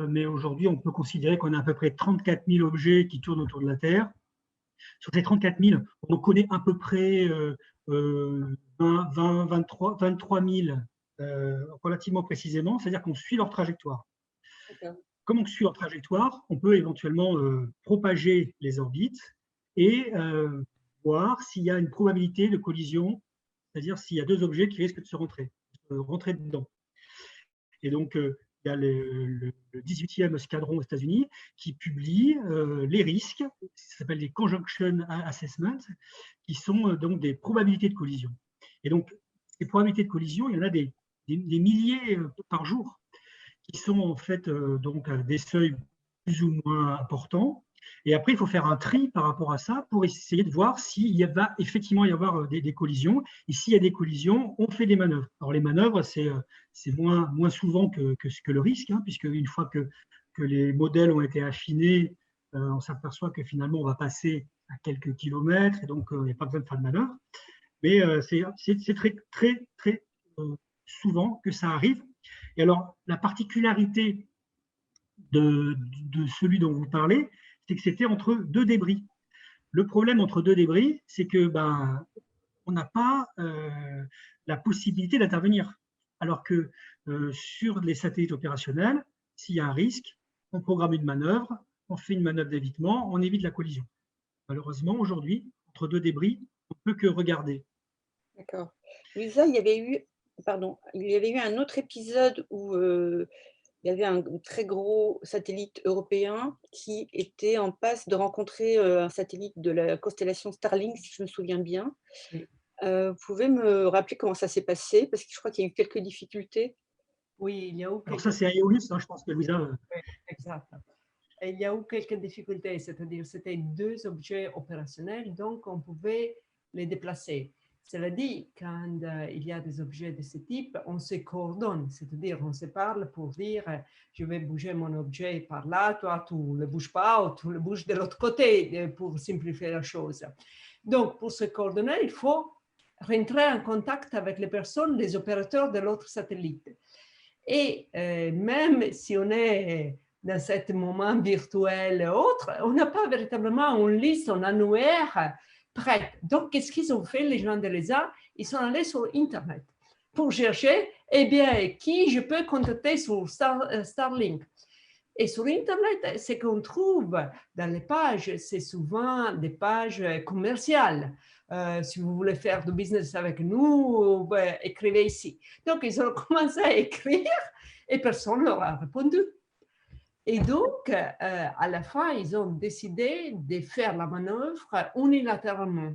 Mais aujourd'hui, on peut considérer qu'on a à peu près 34 000 objets qui tournent autour de la Terre. Sur ces 34 000, on connaît à peu près 23 000 relativement précisément, c'est-à-dire qu'on suit leur trajectoire. Comme on suit leur trajectoire, on peut éventuellement propager les orbites et voir s'il y a une probabilité de collision, c'est-à-dire s'il y a deux objets qui risquent de se rentrer dedans. Et donc, il y a le 18e escadron aux États-Unis qui publie les risques, ça s'appelle les conjunction assessments, qui sont donc des probabilités de collision. Et donc, ces probabilités de collision, il y en a des milliers par jour, qui sont en fait donc des seuils plus ou moins importants. Et après, il faut faire un tri par rapport à ça pour essayer de voir s'il va effectivement y avoir des collisions. Et s'il y a des collisions, on fait des manœuvres. Alors, les manœuvres, c'est moins souvent que le risque, hein, puisque une fois que les modèles ont été affinés, on s'aperçoit que finalement, on va passer à quelques kilomètres, et donc il n'y a pas besoin de faire de manœuvre. Mais c'est très, très, très souvent que ça arrive. Et alors, la particularité de celui dont vous parlez, c'est que c'était entre deux débris. Le problème entre deux débris, c'est que on n'a pas la possibilité d'intervenir. Alors que sur les satellites opérationnels, s'il y a un risque, on programme une manœuvre, on fait une manœuvre d'évitement, on évite la collision. Malheureusement, aujourd'hui, entre deux débris, on ne peut que regarder. D'accord. Lisa, il y avait eu un autre épisode où il y avait un très gros satellite européen qui était en passe de rencontrer un satellite de la constellation Starlink, si je me souviens bien. Oui, Vous pouvez me rappeler comment ça s'est passé? Parce que je crois qu'il y a eu quelques difficultés. oui, il y a eu Alors ça, quelques, c'est Aeolus, hein, je pense que Louisa… ouais, exact. Et il y a eu quelques difficultés, c'est-à-dire c'était deux objets opérationnels, donc on pouvait les déplacer. Cela dit, quand il y a des objets de ce type, on se coordonne, c'est-à-dire on se parle pour dire je vais bouger mon objet par là, toi tu ne le bouges pas ou tu le bouges de l'autre côté pour simplifier la chose. Donc pour se coordonner, il faut rentrer en contact avec les personnes, les opérateurs de l'autre satellite. Et même si on est dans ce moment virtuel autre, on n'a pas véritablement une liste, un annuaire prête. Donc, qu'est-ce qu'ils ont fait, les gens de l'ESA? Ils sont allés sur Internet pour chercher, eh bien, qui je peux contacter sur Starlink. Et sur Internet, ce qu'on trouve dans les pages, c'est souvent des pages commerciales. Si vous voulez faire du business avec nous, ben, écrivez ici. Donc, ils ont commencé à écrire et personne ne leur a répondu. Et donc, à la fin, ils ont décidé de faire la manœuvre unilatéralement.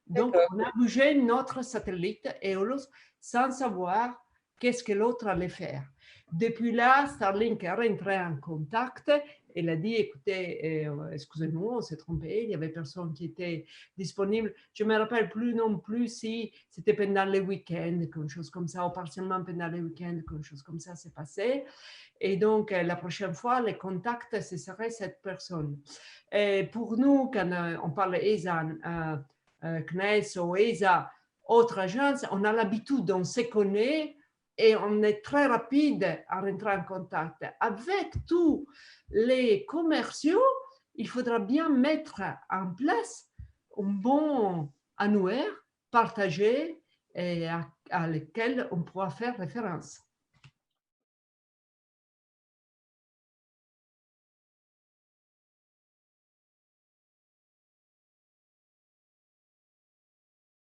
Donc, on a bougé notre satellite EOLOS sans savoir qu'est-ce que l'autre allait faire. Depuis là, Starlink est rentré en contact. Elle a dit, écoutez, excusez-nous, on s'est trompé, il y avait personne qui était disponible. Je ne me rappelle plus non plus si c'était pendant les week-ends, quelque chose comme ça, ou partiellement pendant les week-ends, quelque chose comme ça s'est passé. Et donc, la prochaine fois, les contacts, ce serait cette personne. Et pour nous, quand on parle ESA, CNES ou ESA, autre agence, on a l'habitude, on se connaît et on est très rapide à rentrer en contact. Avec tous les commerciaux, il faudra bien mettre en place un bon annuaire partagé et à lequel on pourra faire référence.